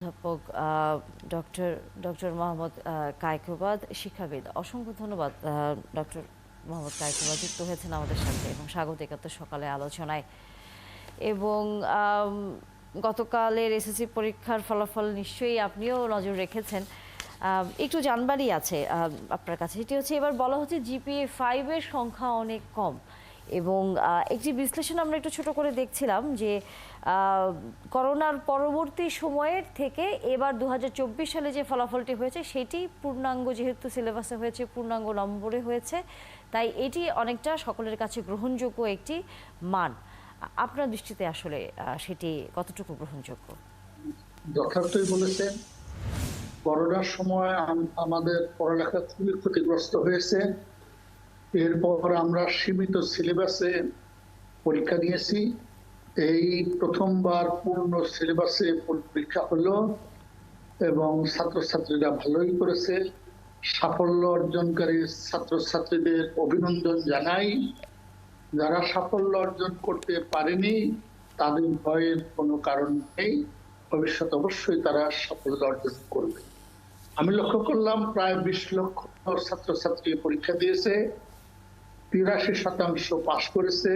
অধ্যাপক doctor doctor Mohammad Kaykobad, শিক্ষাবিদ। অসংখ্য ধন্যবাদ ডক্টর মোহাম্মদ কায়কোবাদ যুক্ত হয়েছেন আমাদের সাথে এবং স্বাগত একাত্তর সকালে আলোচনায়। এবং গতকালের এসএসসি পরীক্ষার ফলাফল নিশ্চয়ই আপনিও নজর রেখেছেন। একটু জানবারই আছে আপনার কাছে, সেটি হচ্ছে এবার বলা হচ্ছে জিপিএ 5-এর সংখ্যা অনেক কম এবং একটি বিশ্লেষণ আমরা একটু ছোট করে দেখছিলাম যে করোনার পরবর্তী সময়ের থেকে এবার 2024 সালে যে ফলাফলটি হয়েছে সেটি পূর্ণাঙ্গ, যেহেতু সিলেবাসে হয়েছে, পূর্ণাঙ্গ নম্বরে হয়েছে, তাই এটি অনেকটা সকলের কাছে গ্রহণযোগ্য একটি মান। আপনার দৃষ্টিতে আসলে সেটি কতটুকু গ্রহণযোগ্য? যথার্থই বলেছেন। করোনার সময় আমাদের পড়ালেখা খুবই ক্ষতিগ্রস্ত হয়েছে। এরপর আমরা সীমিত সিলেবাসে পরীক্ষা নিয়েছি। এই প্রথমবার পূর্ণ সিলেবাসে পরীক্ষা হলো এবং ছাত্রছাত্রীরা ভালোই করেছে। সাফল্য অর্জনকারী ছাত্রছাত্রীদের অভিনন্দন জানাই। যারা সাফল্য অর্জন করতে পারেনি তাদের ভয়ের কোনো কারণ নেই, ভবিষ্যতে অবশ্যই তারা সাফল্য অর্জন করবে। আমি লক্ষ্য করলাম প্রায় 20 লক্ষ ছাত্রছাত্রী পরীক্ষা দিয়েছে, 83% পাস করেছে।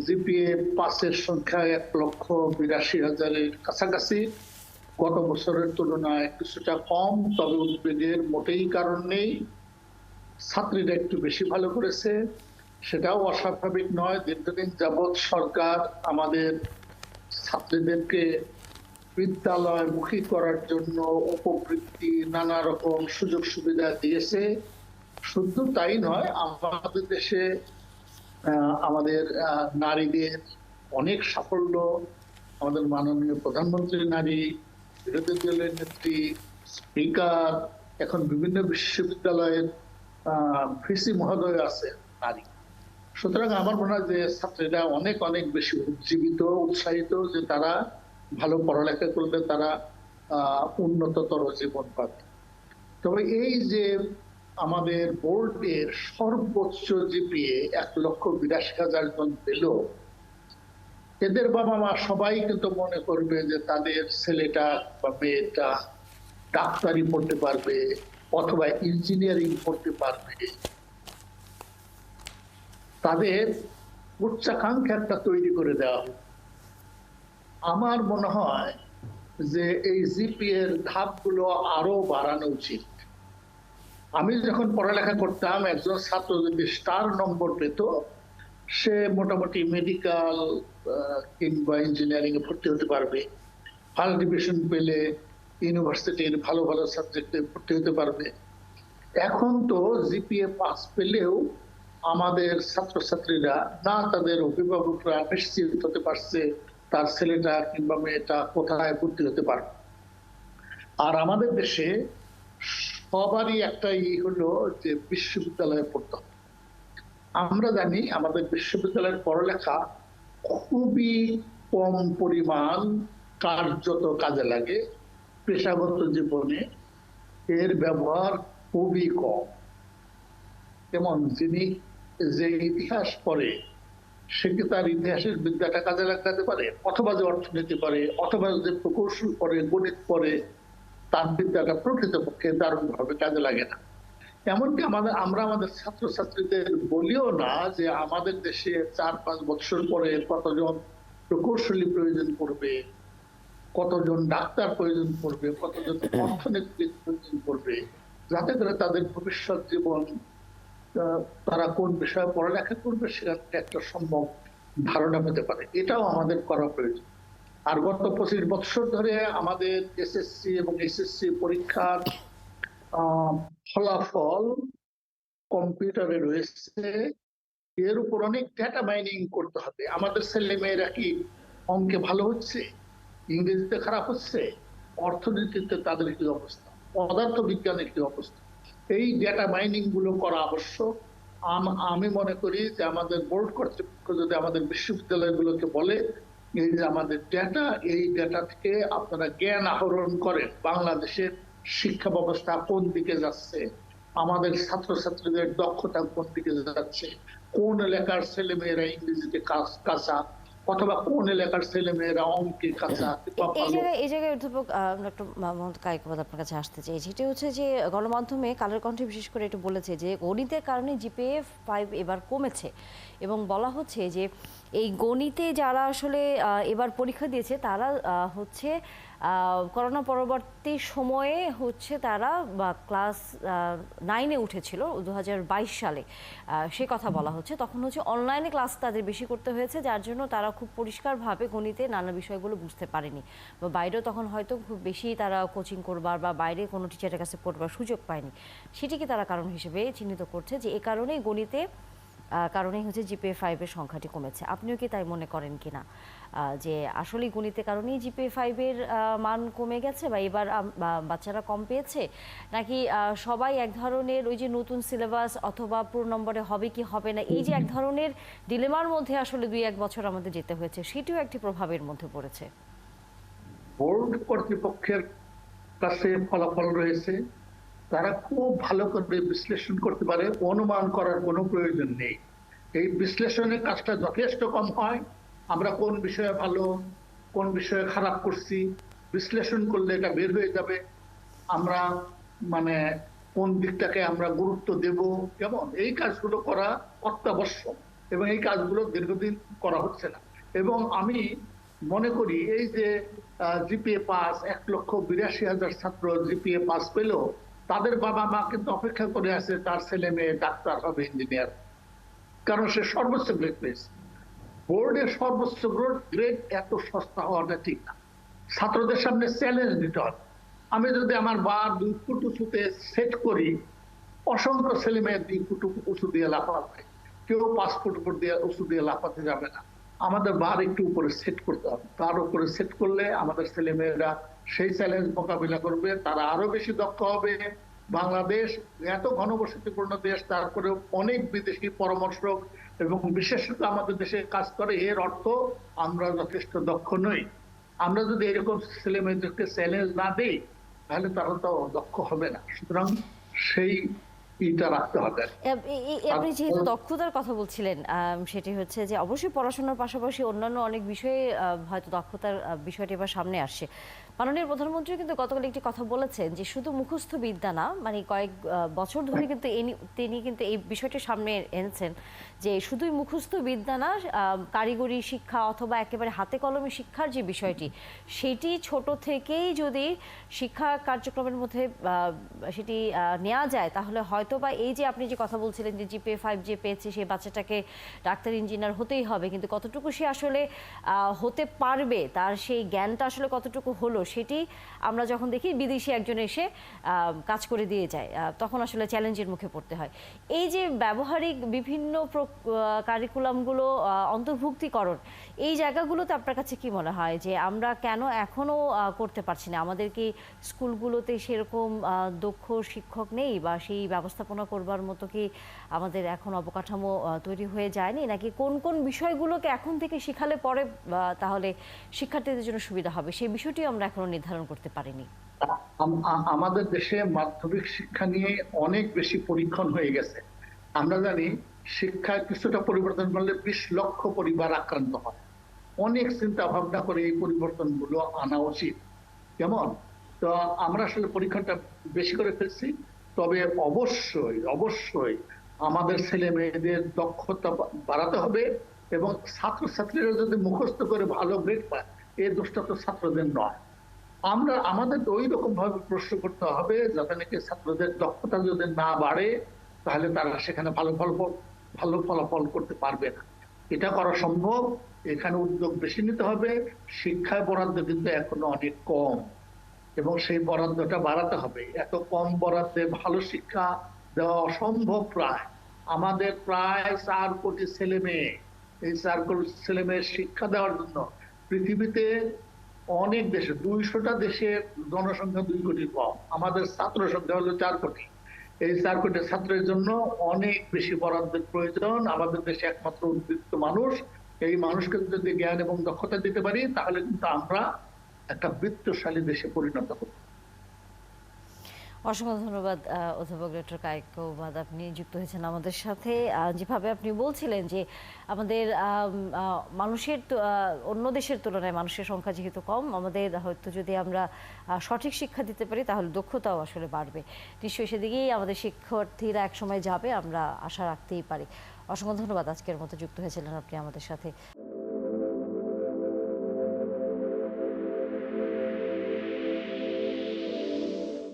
জিপিএ পাসের সংখ্যা 1,82,000-এর কাছাকাছি। গত বছরের তুলনায় কিছুটা কম, তবে উদ্বেগের মোটেই কারণ নেই। ছাত্রীরা একটু বেশি ভালো করেছে, সেটাও অস্বাভাবিক নয়। দীর্ঘদিন যাবৎ সরকার আমাদের ছাত্রীদেরকে বিদ্যালয়মুখী করার জন্য উপবৃত্তি, নানা রকম সুযোগ সুবিধা দিয়েছে। শুধু তাই নয়, আমাদের দেশে আমাদের নারীদের অনেক সাফল্য। আমাদের মাননীয় প্রধানমন্ত্রী নারী, বিরোধী দলের নেত্রী, স্পিকার, এখন বিভিন্ন বিশ্ববিদ্যালয়ের ভিসি মহোদয় আছে নারী। সুতরাং আমার মনে হয় যে ছাত্রীরা অনেক অনেক বেশি উজ্জীবিত, উৎসাহিত যে তারা ভালো পড়ালেখা করলে তারা উন্নততর জীবন পাবে। তবে এই যে আমাদের বোর্ডের সর্বোচ্চ জিপিএ 1,82,000 জন পেল, এদের বাবা মা সবাই কিন্তু মনে করবে যে তাদের ছেলেটা বা মেয়েটা ডাক্তারি পড়তে পারবে অথবা ইঞ্জিনিয়ারিং পড়তে পারবে। তাদের উচ্চাকাঙ্ক্ষা একটা তৈরি করে দেওয়া হবে। আমার মনে হয় যে এই জিপিএ এর ধাপগুলো আরো বাড়ানো উচিত। আমি যখন পড়ালেখা করতাম, একজন ছাত্র যদি স্টার নম্বর পেত, সে মোটামুটি মেডিকেল কিংবা ইঞ্জিনিয়ারিং এ ভর্তি হতে পারবে। ফার্স্ট ডিভিশন পেলে ইউনিভার্সিটির ভালো ভালো সাবজেক্টে ভর্তি হতে পারবে। এখন তো জিপিএ পাস পেলেও আমাদের ছাত্রছাত্রীরা না, তাদের অভিভাবকরা নিশ্চিত হতে পারছে তার ছেলেটা কিংবা মেয়েটা কোথায় ভর্তি হতে পারবে। আর আমাদের দেশে সবারই একটাই হলো যে বিশ্ববিদ্যালয়ে পড়তে হবে। আমরা জানি আমাদের বিশ্ববিদ্যালয়ের পড়ালেখা খুবই কম পরিমাণ কার্যত কাজে লাগে। পেশাগত জীবনে এর ব্যবহার খুবই কম। যেমন যিনি যে ইতিহাস পড়ে, সে কি তার ইতিহাসের বিদ্যাটা কাজে লাগাতে পারে? অথবা যে অর্থনীতি পড়ে, অথবা যে প্রকৌশল পড়ে, গণিত পড়ে, তার বিদ্যাটা প্রকৃতপক্ষে দারুণভাবে কাজে লাগে না। এমনকি আমরা আমাদের ছাত্রছাত্রীদের বলিও না যে আমাদের দেশে 4-5 বছর পরে কতজন প্রকৌশলী প্রয়োজন পড়বে, কতজন ডাক্তার প্রয়োজন পড়বে, কতজন অর্থনীতিবিদ প্রয়োজন পড়বে, যাতে করে তাদের ভবিষ্যৎ জীবন, তারা কোন বিষয়ে পড়ালেখা করবে সেটা একটা সম্ভব ধারণা পেতে পারে। এটাও আমাদের করা প্রয়োজন। আর গত 25 বছর ধরে আমাদের এসএসসি এবং এসএসসি পরীক্ষার ফলাফল কম্পিউটারে রয়েছে। এর উপর অনেক ডেটা মাইনিং করতে হবে। আমাদের ছেলে মেয়েরা কি অঙ্কে ভালো হচ্ছে, ইংরেজিতে খারাপ হচ্ছে, অর্থনীতিতে তাদের কি অবস্থা, পদার্থ বিজ্ঞানের কি অবস্থা, এই ডেটা মাইনিং গুলো করা আবশ্যক। আমি মনে করি যে আমাদের বোর্ড কর্তৃপক্ষ যদি আমাদের বিশ্ববিদ্যালয়গুলোকে বলে, এই যে আমাদের ডেটা, এই ডেটা থেকে আপনারা জ্ঞান আহরণ করেন, বাংলাদেশের শিক্ষা ব্যবস্থা কোন দিকে যাচ্ছে, আমাদের ছাত্রছাত্রীদের দক্ষতা কোন দিকে যাচ্ছে, কোন এলাকার ছেলে মেয়েরা ইংরেজিতে কাঁচা, অথবা কোন এলাকার ছেলেমেয়েরা অঙ্কে কাঁচা বা ভালো। এই জায়গায় অধ্যাপক ডক্টর মোহাম্মদ কায়কোবাদ আপনার কাছে আসতে চাই। সেটা হচ্ছে যে গণমাধ্যমে কালের কণ্ঠে বিশেষ করে একটু বলেছে যে গণিতের কারণে জিপিএ 5 এবার কমেছে এবং বলা হচ্ছে যে এই গণিতে যারা আসলে এবার পরীক্ষা দিয়েছে তারা হচ্ছে করোনা পরবর্তী সময়ে হচ্ছে তারা ক্লাস 9-এ উঠেছিল 2022 সালে, সে কথা বলা হচ্ছে। তখন হচ্ছে অনলাইনে ক্লাস তাদের বেশি করতে হয়েছে, যার জন্য তারা খুব পরিষ্কারভাবে গণিতে নানা বিষয়গুলো বুঝতে পারেনি, বা বাইরেও তখন হয়তো খুব বেশি তারা কোচিং করবার বা বাইরে কোনো টিচারের কাছে পড়বার সুযোগ পায়নি। সেটিকে তারা কারণ হিসেবে চিহ্নিত করছে যে এই কারণেই গণিতে কারণেই হচ্ছে জিপিএ 5-এর সংখ্যাটি কমেছে। আপনিও কি তাই মনে করেন কিনা যে আসলে গণিতের কারণেই জিপিএ 5-এর মান কমে গেছে বা এবার বাচ্চারা কম পেয়েছে, নাকি সবাই এক ধরনের ওই যে নতুন সিলেবাস অথবা পুরো নম্বরে হবে কি হবে না, এই যে এক ধরনের ডিলেমার মধ্যে আসলে 2-1 বছর আমাদের যেতে হয়েছে, সেটিও একটি প্রভাবের মধ্যে পড়েছে? বোর্ড কর্তৃপক্ষের কাছে ফলাফল রয়েছে, তারা খুব ভালো করে বিশ্লেষণ করতে পারে, অনুমান করার কোনো প্রয়োজন নেই। এই বিশ্লেষণের কাজটা যথেষ্ট কম হয়। আমরা কোন বিষয়ে ভালো, কোন বিষয়ে খারাপ করছি বিশ্লেষণ করলে এটা বের হয়ে যাবে। আমরা মানে কোন দিকটাকে আমরা গুরুত্ব দেব, কেমন এই কাজগুলো করা অত্যাবশ্যক, এবং এই কাজগুলো দীর্ঘদিন করা হচ্ছে না। এবং আমি মনে করি এই যে জিপিএ পাস 1,82,000 ছাত্র জিপিএ পাস পেল, তাদের বাবা মা কিন্তু অপেক্ষা করে আছে তার ছেলে মেয়ে ডাক্তার হবে, ইঞ্জিনিয়ার, কারণ সে সর্বোচ্চ গ্রেড পেয়েছে। বোর্ডের সর্বোচ্চ গ্রেড এত সস্তা হওয়াটা ঠিক না। ছাত্রদের সামনে চ্যালেঞ্জ দিতে হবে। আমি যদি আমার বার 2 ফুট উঁচুতে সেট করি, অসংখ্য ছেলে মেয়ে 2 ফুট উঁচু দিয়ে লাফাবে, কেউ 5 ফুট উপর দিয়ে উঁচু দিয়ে লাফাতে যাবে না। আমাদের বার একটু উপরে সেট করতে হবে। তার উপরে সেট করলে আমাদের ছেলে মেয়েরা সেই চ্যালেঞ্জ মোকাবিলা করবে, তারা আরো বেশি দক্ষ হবে। বাংলাদেশ এত ঘনবসতিপূর্ণ দেশ, তারপরে অনেক বিদেশি পরামর্শক এবং বিশেষজ্ঞ আমাদের দেশে কাজ করে, এর অর্থ আমরা যথেষ্ট দক্ষ নই। আমরা যদি এরকম ছেলে মেয়েদেরকে চ্যালেঞ্জ না দিই, তাহলে তারা তো দক্ষ হবে না। সুতরাং সেই ইটা রাখতে হবে। আপনি যেহেতু দক্ষতার কথা বলছিলেন, সেটি হচ্ছে যে অবশ্যই পড়াশোনার পাশাপাশি অন্যান্য অনেক বিষয়ে হয়তো দক্ষতার বিষয়টি এবার সামনে আসছে। মাননীয় প্রধানমন্ত্রী কিন্তু গতকাল একটি কথা বলেছেন যে শুধু মুখস্থ বিদ্যা না, মানে কয়েক বছর ধরে কিন্তু তিনি কিন্তু এই বিষয়টি সামনে এনেছেন যে শুধুই মুখস্থ বিদ্যা না, কারিগরি শিক্ষা অথবা একেবারে হাতে কলমে শিক্ষার যে বিষয়টি, সেটি ছোট থেকেই যদি শিক্ষা কার্যক্রমের মধ্যে সেটি নেওয়া যায়, তাহলে হয়তো বা এই যে আপনি যে কথা বলছিলেন যে জিপিএ 5 যে পেয়েছে সেই বাচ্চাটাকে ডাক্তার ইঞ্জিনিয়ার হতেই হবে, কিন্তু কতটুকু সে আসলে হতে পারবে, তার সেই জ্ঞানটা আসলে কতটুকু হলো, সেটি আমরা যখন দেখি বিদেশি একজন এসে কাজ করে দিয়ে যায়, তখন আসলে চ্যালেঞ্জের মুখে পড়তে হয়। এই যে ব্যবহারিক বিভিন্ন কারিকুলামগুলো অন্তর্ভুক্তিকরণ, এই জায়গাগুলোতে আপনার কাছে কি মনে হয় যে আমরা কেন এখনো করতে পারছি না? আমাদের কি স্কুলগুলোতে সেরকম দক্ষ শিক্ষক নেই, বা সেই ব্যবস্থাপনা করবার মতো কি আমাদের এখন অবকাঠামো তৈরি হয়ে যায়নি, নাকি কোন কোন বিষয়গুলোকে এখন থেকে শিখালে পরে তাহলে শিক্ষার্থীদের জন্য সুবিধা হবে, সেই বিষয়টিও আমরা এখনো নির্ধারণ করতে পারিনি? আমাদের দেশে মাধ্যমিক শিক্ষা নিয়ে অনেক বেশি পরীক্ষণ হয়ে গেছে। আমরা জানি শিক্ষায় কিছুটা পরিবর্তন করলে 20 লক্ষ পরিবার আক্রান্ত হয়। অনেক চিন্তা ভাবনা করে এই পরিবর্তনগুলো আনা উচিত। কেমন তো আমরা আসলে পরীক্ষাটা বেশি করে ফেলছি। তবে অবশ্যই অবশ্যই আমাদের ছেলে মেয়েদের দক্ষতা বাড়াতে হবে, এবং ছাত্রছাত্রীরা যদি মুখস্থ করে ভালো গ্রেড পায়, এই দোষটা তো ছাত্রদের নয়। আমরা আমাদের ওই রকম ভাবে প্রশ্ন করতে হবে যাতে নাকি ছাত্রদের দক্ষতা যদি না বাড়ে, তাহলে তারা সেখানে ভালো ফলাফল করতে পারবে না। এটা করা সম্ভব, এখানে উদ্যোগ বেশি নিতে হবে। শিক্ষায় বরাদ্দ কিন্তু এখনো অনেক কম, এবং সেই বরাদ্দটা বাড়াতে হবে। এত কম বরাদ্দে ভালো শিক্ষা দেওয়া অসম্ভব। প্রায় আমাদের প্রায় 4 কোটি ছেলে মেয়ে, এই 4 কোটি ছেলে মেয়ের শিক্ষা দেওয়ার জন্য পৃথিবীতে অনেক দেশে 200টা দেশের জনসংখ্যা 2 কোটি কম, আমাদের ছাত্র সংখ্যা হলো 4 কোটি। এই 4 কোটি ছাত্রের জন্য অনেক বেশি বরাদ্দের প্রয়োজন। আমাদের দেশে একমাত্র উদ্বৃত্ত মানুষ, এই মানুষকে যদি জ্ঞান এবং দক্ষতা দিতে পারি, তাহলে কিন্তু আমরা একটা বৃত্তশালী দেশে পরিণত হব। অসংখ্য ধন্যবাদ অধ্যাপক ডক্টর কায়কোবাদ, আপনি যুক্ত হয়েছেন আমাদের সাথে। যেভাবে আপনি বলছিলেন যে আমাদের মানুষের অন্য দেশের তুলনায় মানুষের সংখ্যা যেহেতু কম, আমাদের হয়তো যদি আমরা সঠিক শিক্ষা দিতে পারি তাহলে দক্ষতাও আসলে বাড়বে। নিশ্চয়ই সেদিকেই আমাদের শিক্ষার্থীরা একসময় যাবে, আমরা আশা রাখতেই পারি। অসংখ্য ধন্যবাদ, আজকের মতো যুক্ত হয়েছিলেন আপনি আমাদের সাথে।